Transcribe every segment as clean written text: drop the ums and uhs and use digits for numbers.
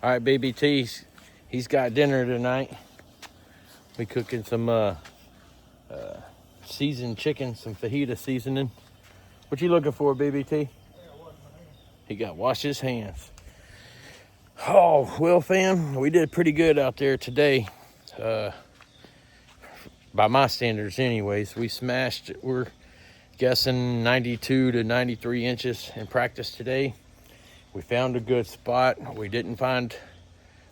All right, baby T's. He's got dinner tonight. We cooking some seasoned chicken, some fajita seasoning. What you looking for, baby T? He got wash his hands. Oh, well, fam, we did pretty good out there today. By my standards anyways. We smashed, we're guessing 92 to 93 inches in practice today. We found a good spot. We didn't find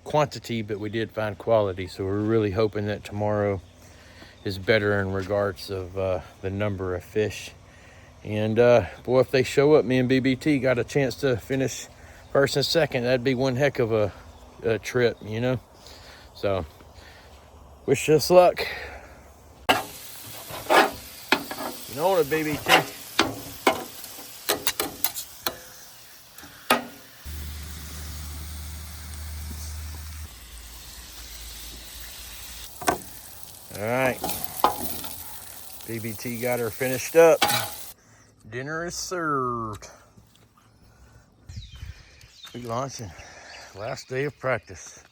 quantity, but we did find quality. So we're really hoping that tomorrow is better in regards of the number of fish. And boy, if they show up, me and BBT got a chance to finish first and second. That'd be one heck of a trip, you know? So wish us luck. You know what, BBT? All right, BBT got her finished up. Dinner is served. We launching. Last day of practice.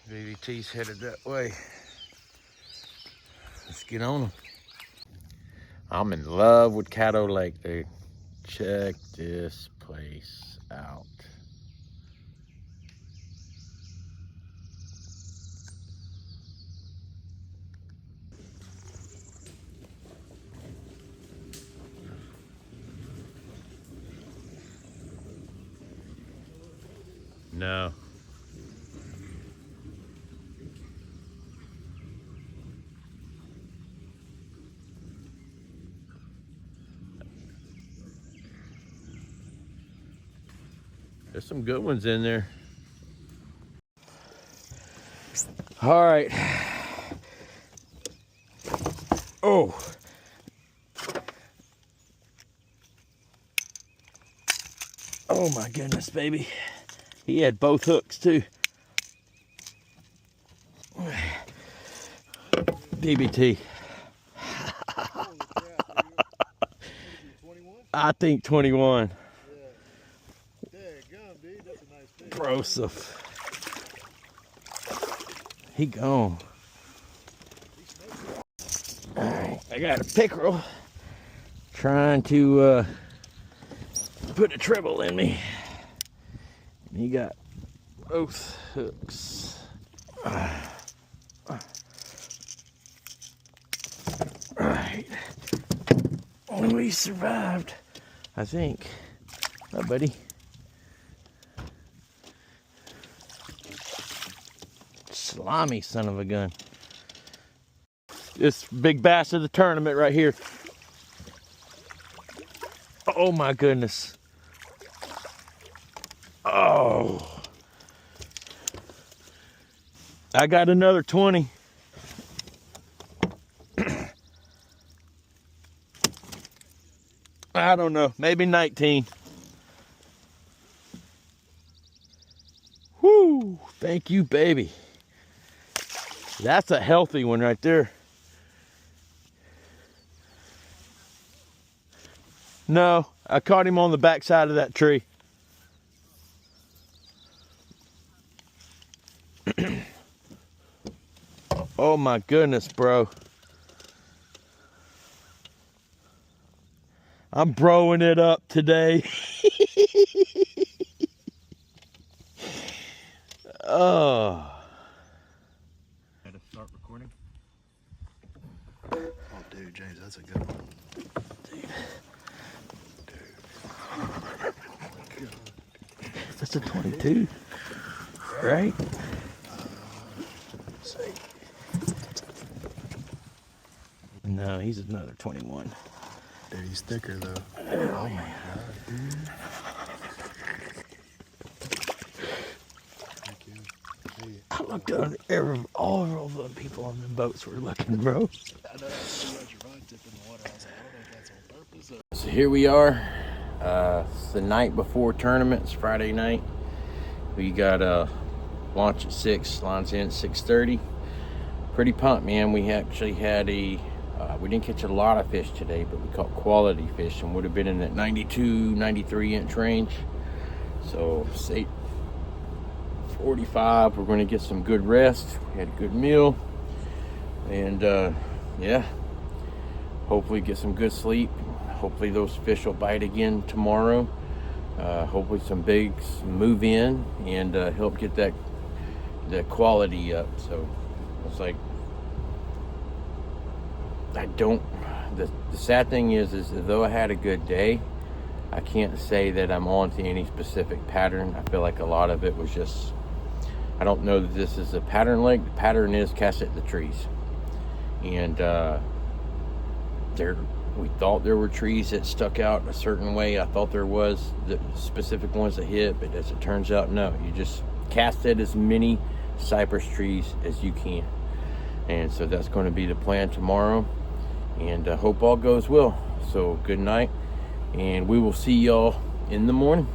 BBT's headed that way. Let's get on them. I'm in love with Caddo Lake, dude. Check this place out. No. There's some good ones in there. All right. Oh. Oh my goodness, baby. He had both hooks too. BBT. I think 21. Broseph. He gone. All right, I got a pickerel trying to put a treble in me. He got both hooks. All right. We survived, I think. Oh, buddy. Slimy son of a gun. This big bass of the tournament right here. Oh my goodness. Oh. I got another 20. I don't know, maybe 19. Whoo, thank you, baby. That's a healthy one right there. No, I caught him on the back side of that tree. Oh my goodness, bro. I'm broing it up today. Oh. Had to start recording. Oh, dude, James, that's a good one. Dude. That's a 22, right? See. No, he's another 21. Dude, he's thicker though. Oh my God, dude. Thank you. Hey. I looked on all of the people on the boats were looking, bro. I know you got your rod tip in the water. I was like, I don't know if that's on purpose or... So here we are. It's the night before tournament. It's Friday night. We got a launch at 6, launch in at 6:30. Pretty pumped, man. We actually had we didn't catch a lot of fish today, but we caught quality fish and would have been in that 92, 93 inch range. So 8:45. We're going to get some good rest. We had a good meal, and yeah, hopefully get some good sleep. Hopefully those fish will bite again tomorrow. Hopefully some bigs move in and help get that quality up. So it's like, the sad thing is though I had a good day, I can't say that I'm on to any specific pattern. I feel like a lot of it was just, I don't know that this is a pattern lake. The pattern is cast at the trees. And we thought there were trees that stuck out a certain way. I thought there was the specific ones that hit, but as it turns out, no. You just cast at as many cypress trees as you can. And so that's going to be the plan tomorrow. And hope all goes well. So good night, and we will see y'all in the morning.